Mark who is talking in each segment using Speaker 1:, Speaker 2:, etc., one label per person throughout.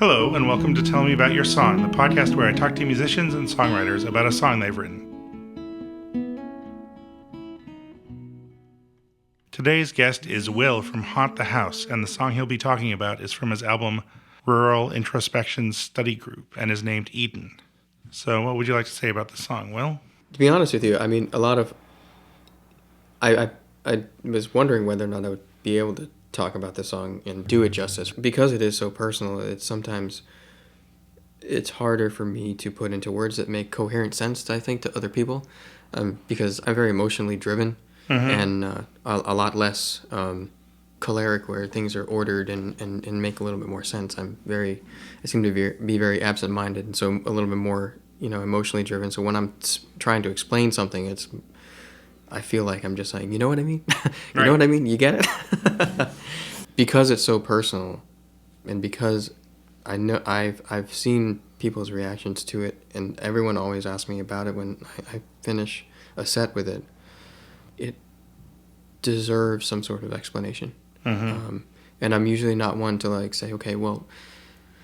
Speaker 1: Hello, and welcome to Tell Me About Your Song, the podcast where I talk to musicians and songwriters about a song they've written. Today's guest is Will from Haunt the House, and the song he'll be talking about is from his album Rural Introspection Study Group, and is named Eden. So what would you like to say about the song, Will?
Speaker 2: To be honest with you, I mean, I was wondering whether or not I would be able to talk about the song and do it justice. Because it is so personal, it's harder for me to put into words that make coherent sense, I think, to other people, because I'm very emotionally driven, and a lot less choleric, where things are ordered and make a little bit more sense. I seem to be very absent-minded, and so a little bit more, emotionally driven. So when I'm trying to explain something, I feel like I'm just saying, you know what I mean? You know what I mean? You get it? Because it's so personal, and because I know I've seen people's reactions to it, and everyone always asks me about it when I finish a set with it. It deserves some sort of explanation. And I'm usually not one to say, okay, well,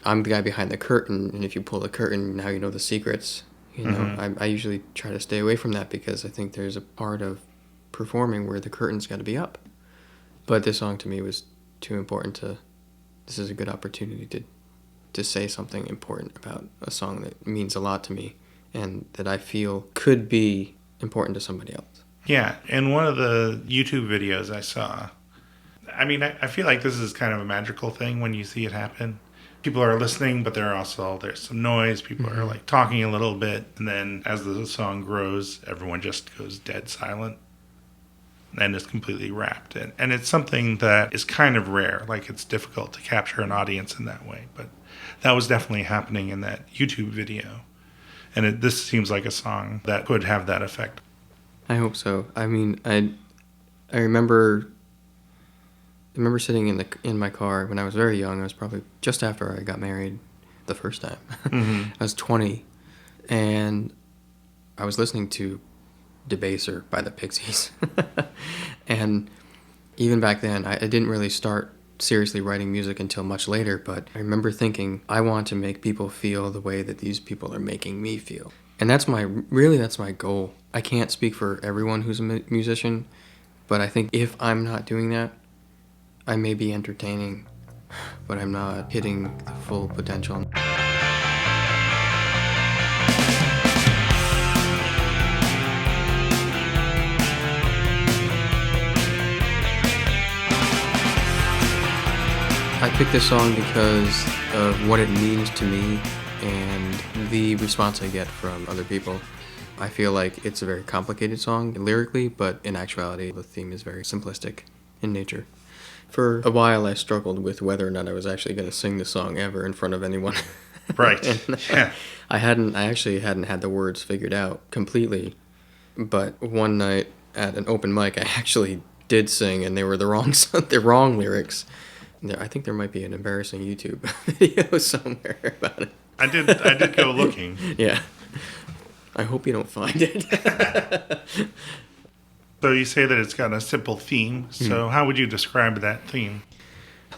Speaker 2: I'm the guy behind the curtain, and if you pull the curtain, now you know the secrets. I usually try to stay away from that, because I think there's a part of performing where the curtain's got to be up. But this song to me was too important this is a good opportunity to say something important about a song that means a lot to me and that I feel could be important to somebody else.
Speaker 1: Yeah, in one of the YouTube videos I saw, I feel like this is kind of a magical thing when you see it happen. People are listening, but there's some noise. People are talking a little bit, and then as the song grows, everyone just goes dead silent and is completely wrapped. And it's something that is kind of rare. It's difficult to capture an audience in that way, but that was definitely happening in that YouTube video. And this seems like a song that could have that effect.
Speaker 2: I hope so. I remember sitting in my car when I was very young. I was probably just after I got married the first time. I was 20, and I was listening to Debaser by the Pixies. And even back then, I didn't really start seriously writing music until much later, but I remember thinking, I want to make people feel the way that these people are making me feel. And that's my goal. I can't speak for everyone who's a musician, but I think if I'm not doing that, I may be entertaining, but I'm not hitting the full potential. I picked this song because of what it means to me and the response I get from other people. I feel like it's a very complicated song lyrically, but in actuality, the theme is very simplistic in nature. For a while, I struggled with whether or not I was actually going to sing the song ever in front of anyone.
Speaker 1: Right. Yeah.
Speaker 2: I actually hadn't had the words figured out completely, but one night at an open mic, I actually did sing, and they were the wrong lyrics. I think there might be an embarrassing YouTube video somewhere about it.
Speaker 1: I did go looking.
Speaker 2: Yeah. I hope you don't find it.
Speaker 1: So you say that it's got a simple theme. So how would you describe that theme?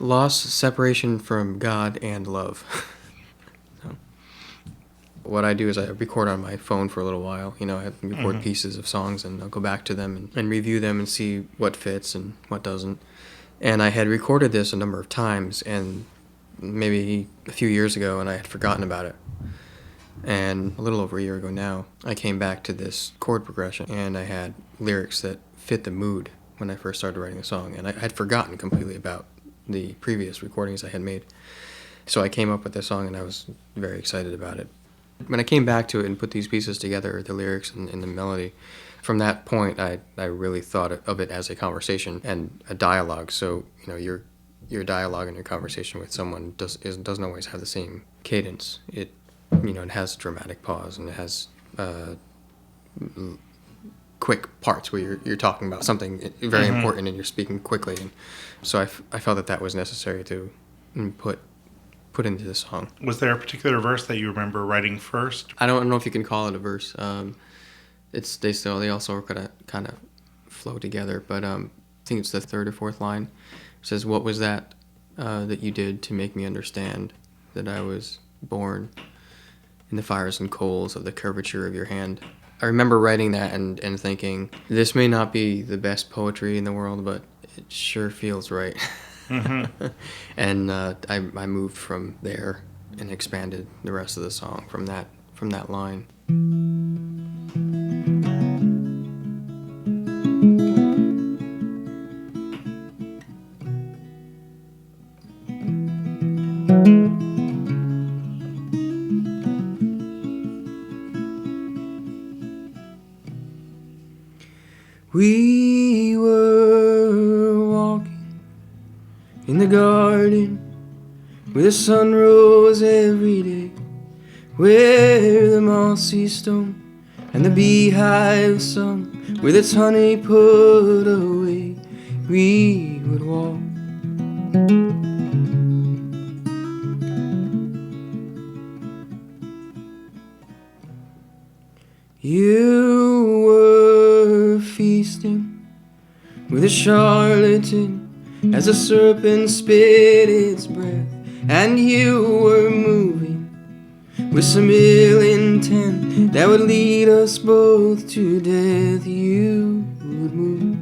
Speaker 2: Loss, separation from God, and love. So, what I do is I record on my phone for a little while. I record pieces of songs, and I'll go back to them and review them and see what fits and what doesn't. And I had recorded this a number of times, and maybe a few years ago, and I had forgotten about it. And a little over a year ago now, I came back to this chord progression, and I had lyrics that fit the mood when I first started writing the song. And I had forgotten completely about the previous recordings I had made. So I came up with this song, and I was very excited about it. When I came back to it and put these pieces together, the lyrics and the melody, from that point, I really thought of it as a conversation and a dialogue. So, your dialogue and your conversation with someone doesn't always have the same cadence. It has a dramatic pause, and it has quick parts where you're talking about something very important, and you're speaking quickly. And so I felt that was necessary to put into the song.
Speaker 1: Was there a particular verse that you remember writing first?
Speaker 2: I don't know if you can call it a verse. They all sort of kind of flow together, but I think it's the third or fourth line. It says, "What was that that you did to make me understand that I was born in the fires and coals of the curvature of your hand. I remember writing that and thinking, this may not be the best poetry in the world, but it sure feels right.
Speaker 1: Mm-hmm.
Speaker 2: And I moved from there and expanded the rest of the song from that line. We were walking in the garden where the sun rose every day, where the mossy stone and the beehive sung with its honey put away. We would walk. You were feasting with a charlatan as a serpent spit its breath, and you were moving with some ill intent that would lead us both to death. You would move.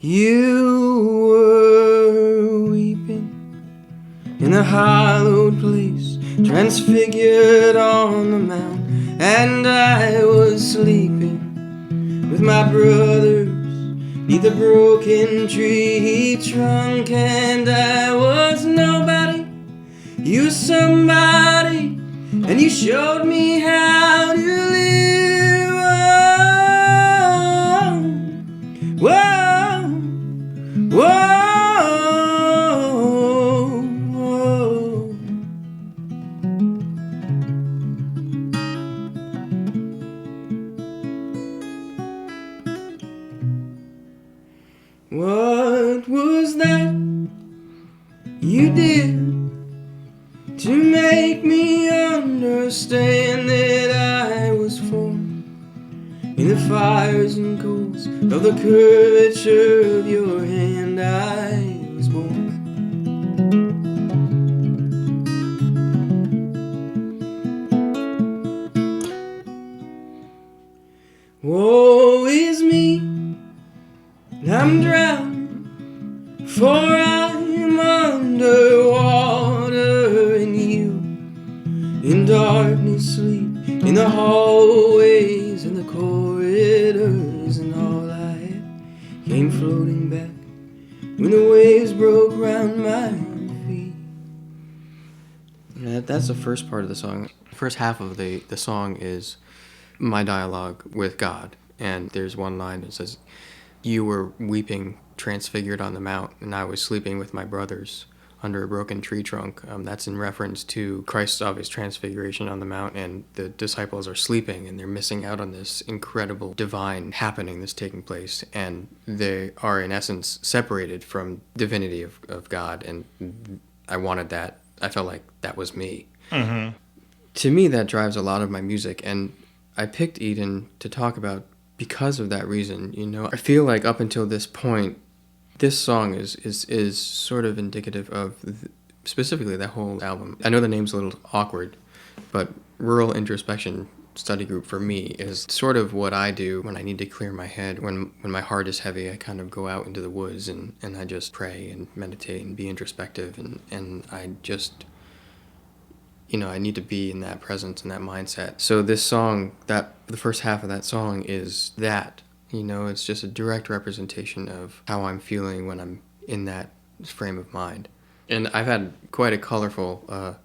Speaker 2: You were weeping in the hallowed place, transfigured on the mount, and I was sleeping with my brothers neath the broken tree trunk, and I was nobody, you were somebody, and you showed me how to live. Whoa, whoa, whoa, whoa. What was that you did to make me understand that I was formed in the fires and coals of the curvature of your hand? I was born. Woe is me, I'm drowning, for I'm underwater, and you in darkness sleep in the hallways and the corridors, and all I had came floating back when the waves broke round my feet. That's the first part of the song. The first half of the song is my dialogue with God, and there's one line that says, you were weeping transfigured on the mount, and I was sleeping with my brothers under a broken tree trunk. That's in reference to Christ's obvious transfiguration on the mount, and the disciples are sleeping, and they're missing out on this incredible divine happening that's taking place, and they are in essence separated from divinity of God, and I wanted that. I felt like that was me.
Speaker 1: Mm-hmm.
Speaker 2: To me, that drives a lot of my music, and I picked Eden to talk about because of that reason. You know, I feel like up until this point, this song is sort of indicative of specifically that whole album. I know the name's a little awkward, but Rural Introspection Study Group for me is sort of what I do when I need to clear my head. When my heart is heavy, I kind of go out into the woods and I just pray and meditate and be introspective, and I just, you know, I need to be in that presence and that mindset. So this song, the first half of that song is that, you know, it's just a direct representation of how I'm feeling when I'm in that frame of mind. And I've had quite a colorful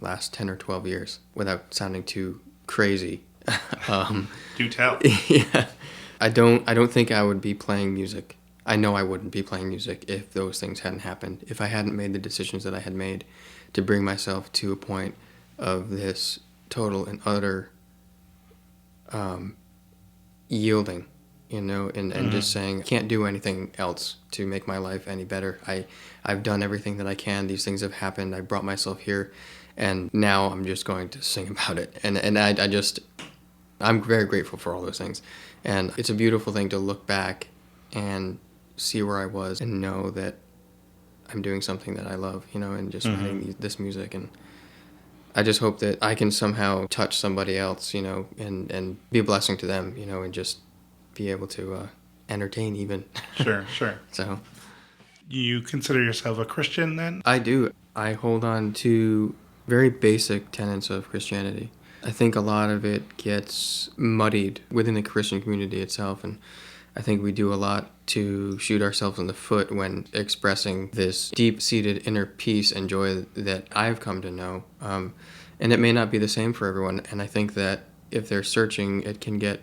Speaker 2: last 10 or 12 years without sounding too crazy.
Speaker 1: Do tell.
Speaker 2: Yeah. I don't think I would be playing music. I know I wouldn't be playing music if those things hadn't happened, if I hadn't made the decisions that I had made to bring myself to a point of this total and utter yielding, you know, and just saying, I can't do anything else to make my life any better. I've done everything that I can. These things have happened. I brought myself here, and now I'm just going to sing about it. And I'm very grateful for all those things. And it's a beautiful thing to look back and see where I was and know that I'm doing something that I love, and just writing this music. And I just hope that I can somehow touch somebody else, and be a blessing to them, and just be able to entertain even.
Speaker 1: Sure.
Speaker 2: So
Speaker 1: You consider yourself a Christian then?
Speaker 2: I do. I hold on to very basic tenets of Christianity. I think a lot of it gets muddied within the Christian community itself, and I think we do a lot to shoot ourselves in the foot when expressing this deep-seated inner peace and joy that I've come to know. And it may not be the same for everyone, and I think that if they're searching, it can get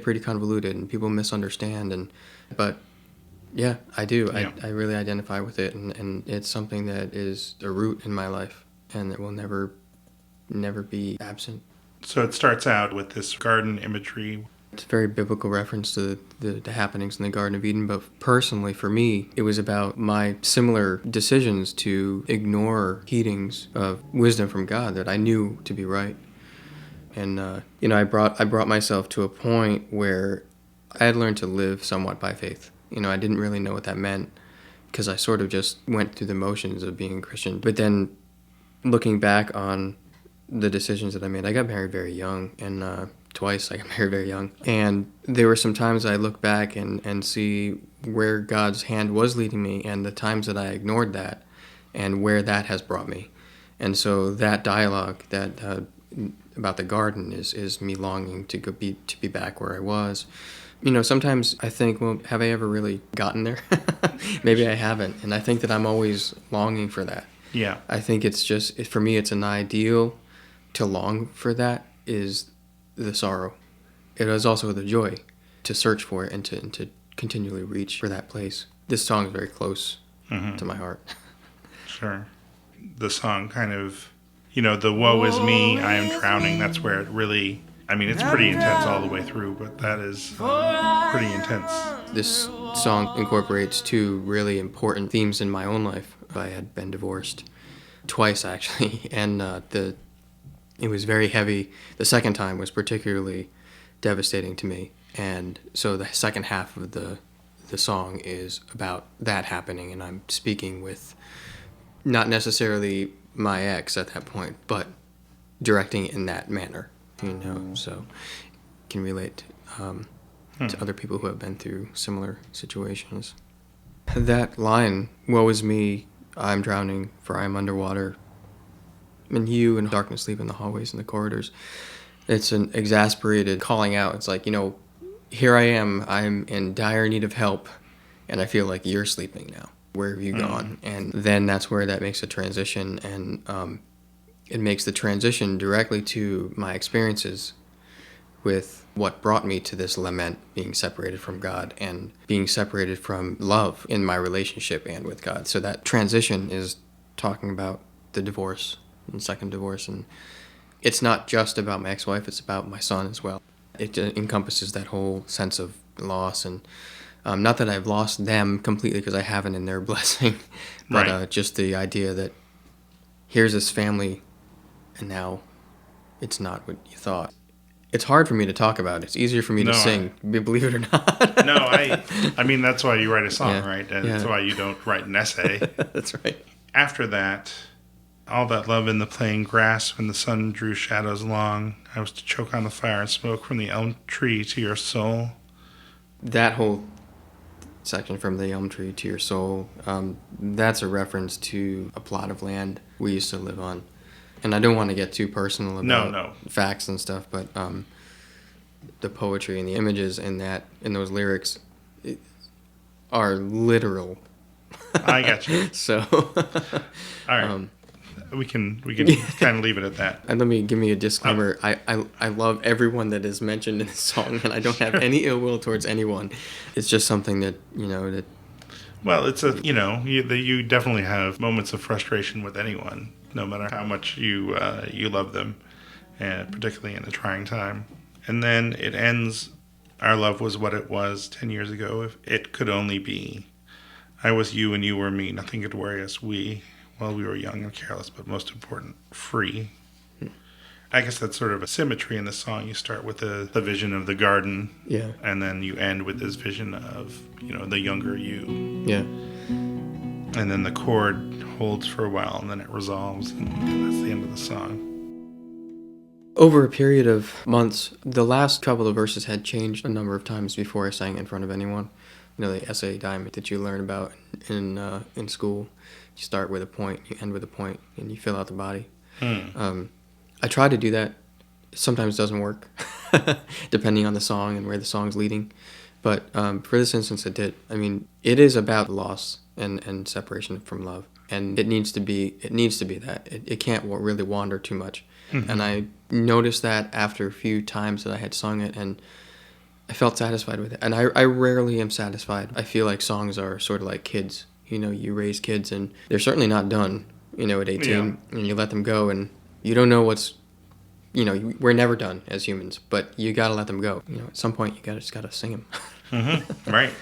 Speaker 2: pretty convoluted, and people misunderstand. But yeah, I do.
Speaker 1: Yeah.
Speaker 2: I really identify with it, and it's something that is a root in my life, and it will never be absent.
Speaker 1: So it starts out with this garden imagery.
Speaker 2: It's a very biblical reference to the happenings in the Garden of Eden, but personally for me, it was about my similar decisions to ignore heedings of wisdom from God that I knew to be right. And I brought myself to a point where I had learned to live somewhat by faith. I didn't really know what that meant because I sort of just went through the motions of being a Christian. But then looking back on the decisions that I made, I got married very young, and twice I got married very young. And there were some times I look back and see where God's hand was leading me and the times that I ignored that and where that has brought me. And so that dialogue that about the garden is me longing to be back where I was. Sometimes I think, well, have I ever really gotten there? Maybe I haven't. And I think that I'm always longing for that.
Speaker 1: Yeah.
Speaker 2: I think it's just, for me, it's an ideal to long for that is the sorrow. It is also the joy to search for it and to continually reach for that place. This song is very close to my heart.
Speaker 1: Sure. The song kind of, the woe is me, I am drowning. That's where it really, it's pretty intense all the way through, but that is pretty intense.
Speaker 2: This song incorporates two really important themes in my own life. I had been divorced twice, actually, and it was very heavy. The second time was particularly devastating to me, and so the second half of the song is about that happening, and I'm speaking with not necessarily my ex at that point, but directing in that manner, so can relate to other people who have been through similar situations. That line, woe is me, I'm drowning, for I am underwater, and you in darkness sleep in the hallways and the corridors. It's an exasperated calling out. It's like, here I am, I'm in dire need of help, and I feel like you're sleeping now. Where have you gone? And then that's where that makes a transition, and it makes the transition directly to my experiences with what brought me to this lament, being separated from God and being separated from love in my relationship and with God. So that transition is talking about the divorce and second divorce, and it's not just about my ex-wife, it's about my son as well. It encompasses that whole sense of loss, and not that I've lost them completely, because I haven't in their blessing, but
Speaker 1: Right.
Speaker 2: Just the idea that here's this family and now it's not what you thought. It's hard for me to talk about. It's easier for me to sing, believe it or not.
Speaker 1: No, that's why you write a song,
Speaker 2: Yeah.
Speaker 1: right? And
Speaker 2: Yeah.
Speaker 1: that's why you don't write an essay.
Speaker 2: That's right.
Speaker 1: After that, all that love in the plain grass when the sun drew shadows long, I was to choke on the fire and smoke from the elm tree to your soul.
Speaker 2: That whole section, from the elm tree to your soul, that's a reference to a plot of land we used to live on. And I don't want to get too personal about facts and stuff, but the poetry and the images in those lyrics are literal.
Speaker 1: I got you.
Speaker 2: So,
Speaker 1: All right. We can kind of leave it at that.
Speaker 2: and give me a disclaimer. I love everyone that is mentioned in this song, and I don't have any ill will towards anyone. It's just something that that.
Speaker 1: Well, it's you definitely have moments of frustration with anyone, no matter how much you love them, and particularly in a trying time. And then it ends. Our love was what it was 10 years ago. If it could only be, I was you and you were me. Nothing could worry us. We were young and careless, but most important, free. I guess that's sort of a symmetry in the song. You start with the vision of the garden,
Speaker 2: Yeah.
Speaker 1: and then you end with this vision of, the younger you.
Speaker 2: Yeah.
Speaker 1: And then the chord holds for a while, and then it resolves, and that's the end of the song.
Speaker 2: Over a period of months, the last couple of verses had changed a number of times before I sang in front of anyone. The essay diamond that you learn about in school. You start with a point, you end with a point, and you fill out the body. I try to do that. It sometimes doesn't work, depending on the song and where the song's leading. But for this instance, it did. I mean, it is about loss and separation from love, and it needs to be that. It can't really wander too much. Mm-hmm. And I noticed that after a few times that I had sung it, and I felt satisfied with it. And I rarely am satisfied. I feel like songs are sort of like kids. You raise kids, and they're certainly not done, at 18, yeah. And you let them go, and you don't know what's, we're never done as humans, but you got to let them go. At some point, you just got to sing them.
Speaker 1: Mm-hmm. Right.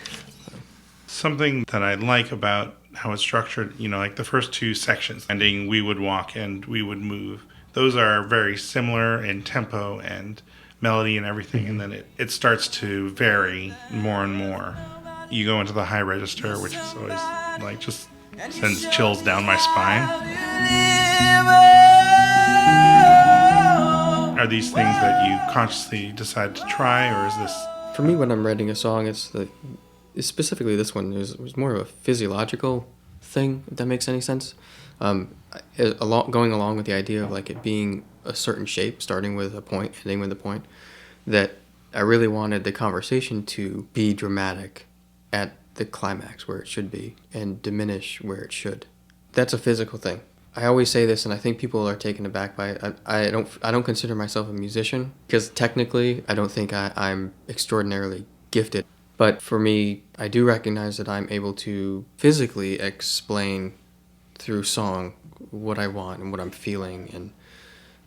Speaker 1: Something that I like about how it's structured, like the first two sections, ending "We would walk" and "We would move," those are very similar in tempo and melody and everything, mm-hmm. and then it starts to vary more and more. You go into the high register, which is always just sends chills down my spine. Are these things that you consciously decide to try, or is this...
Speaker 2: For me, when I'm writing a song, it's specifically this one, it was more of a physiological thing, if that makes any sense. Going along with the idea of it being a certain shape, starting with a point, ending with a point, that I really wanted the conversation to be dramatic at the climax where it should be and diminish where it should. That's a physical thing. I always say this, and I think people are taken aback by it. I don't consider myself a musician because technically I don't think I'm extraordinarily gifted. But for me, I do recognize that I'm able to physically explain through song what I want and what I'm feeling, and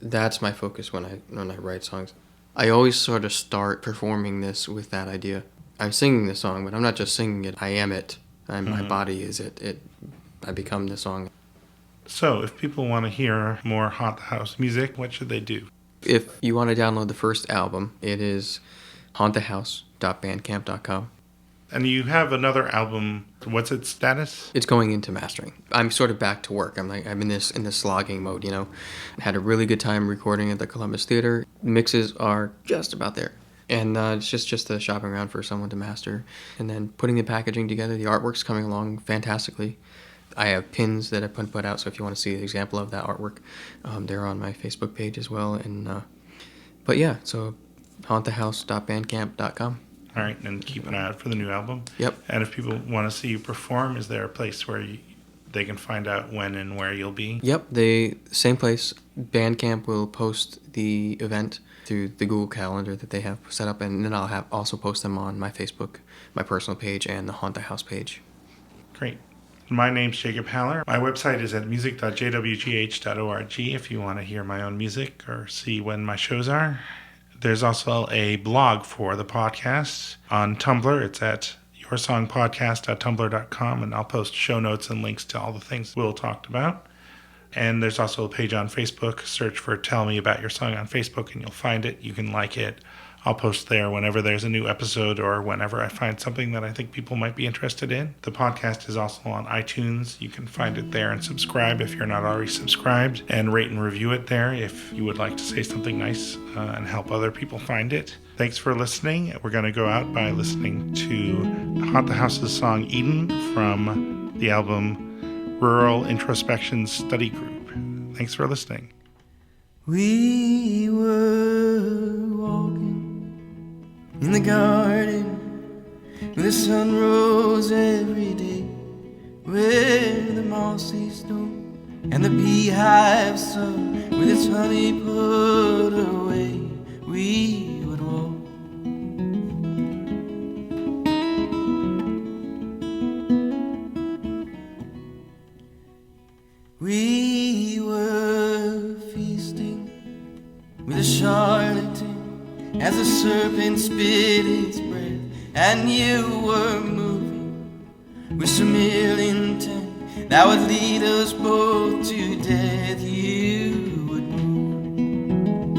Speaker 2: that's my focus when I write songs. I always sort of start performing this with that idea. I'm singing the song, but I'm not just singing it. I am it. Mm-hmm. My body is it. I become the song.
Speaker 1: So, if people want to hear more Haunt the House music, what should they do?
Speaker 2: If you want to download the first album, it is hauntthehouse.bandcamp.com.
Speaker 1: And you have another album. What's its status?
Speaker 2: It's going into mastering. I'm sort of back to work. I'm in this slogging mode, I had a really good time recording at the Columbus Theater. Mixes are just about there. And it's just the shopping around for someone to master. And then putting the packaging together. The artwork's coming along fantastically. I have pins that I put out, so if you want to see an example of that artwork, they're on my Facebook page as well. And but yeah, so hauntthehouse.bandcamp.com.
Speaker 1: All right, and keep an eye out for the new album.
Speaker 2: Yep.
Speaker 1: And if people want to see you perform, is there a place where they can find out when and where you'll be?
Speaker 2: Yep, the same place. Bandcamp will post the event through the Google Calendar that they have set up, and then I'll also post them on my Facebook, my personal page, and the Haunt the House page.
Speaker 1: Great. My name's Jacob Haller. My website is at music.jwgh.org if you want to hear my own music or see when my shows are. There's also a blog for the podcast on Tumblr. It's at yoursongpodcast.tumblr.com, and I'll post show notes and links to all the things Will talked about. And there's also a page on Facebook. Search for Tell Me About Your Song on Facebook, and you'll find it. You can like it. I'll post there whenever there's a new episode or whenever I find something that I think people might be interested in. The podcast is also on iTunes. You can find it there and subscribe if you're not already subscribed, and rate and review it there if you would like to say something nice and help other people find it. Thanks for listening. We're going to go out by listening to Haunt the House's song Eden from the album Rural Introspection Study Group. Thanks for listening.
Speaker 3: We were walking in the garden where the sun rose every day, where the mossy stone and the beehive sun with its honey put away. We would walk. We were feasting with a charlatan as the serpent spit its breath, and you were moving with some ill intent that would lead us both to death. You would move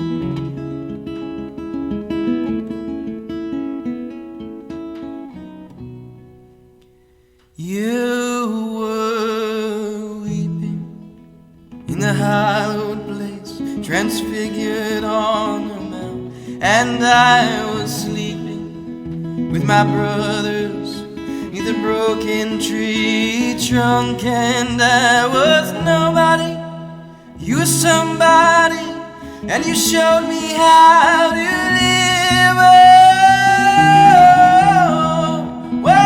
Speaker 3: a hallowed place, transfigured on a mount. And I was sleeping with my brothers neath a broken tree trunk. And I was nobody, you were somebody, and you showed me how to live. Oh, whoa,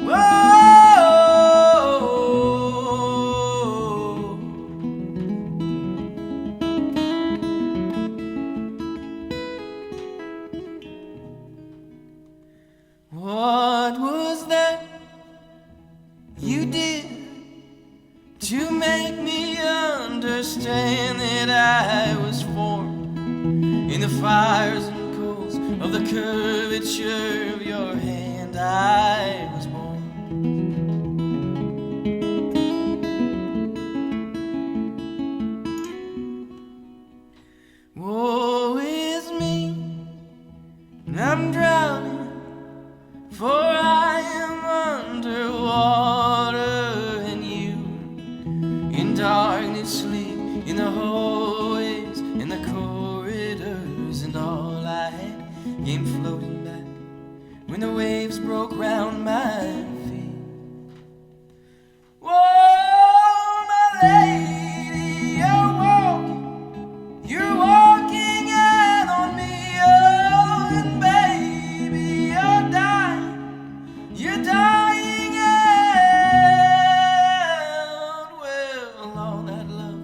Speaker 3: whoa. What was that you did to make me understand that I was formed in the fires and coals of the curvature of your hand? I was born. Woe is me, I'm drowning, for I am underwater, and you in darkness sleep in the hallways and the corridors. And all I had came floating back when the waves broke round my feet. Whoa, my lady, you're walking out on me. Oh, and baby, you're dying out. Well, all that love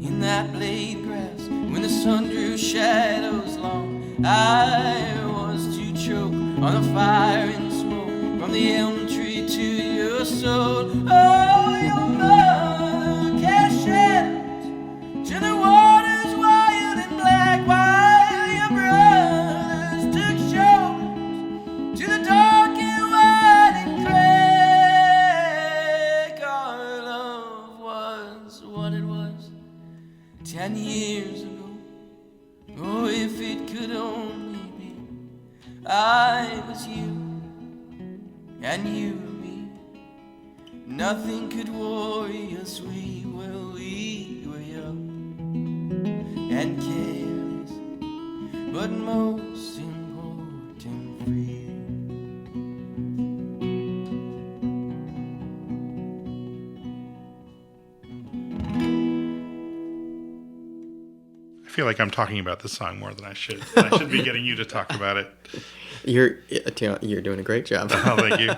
Speaker 3: in that blade grass, when the sun drew shadows long, I was to choke on the fire and smoke from the elm tree to your soul. Oh, your mother cast shadows to the waters wild and black, while your brothers took shoulders to the dark and wide and crack. Our love was what it was 10 years ago. Oh, if it could only be. I was you, and you were me. Nothing could worry us. We were young and careless, but most important, free.
Speaker 1: I feel like I'm talking about this song more than I should. I should be getting you to talk about it.
Speaker 2: You're doing a great job.
Speaker 1: Oh, thank you.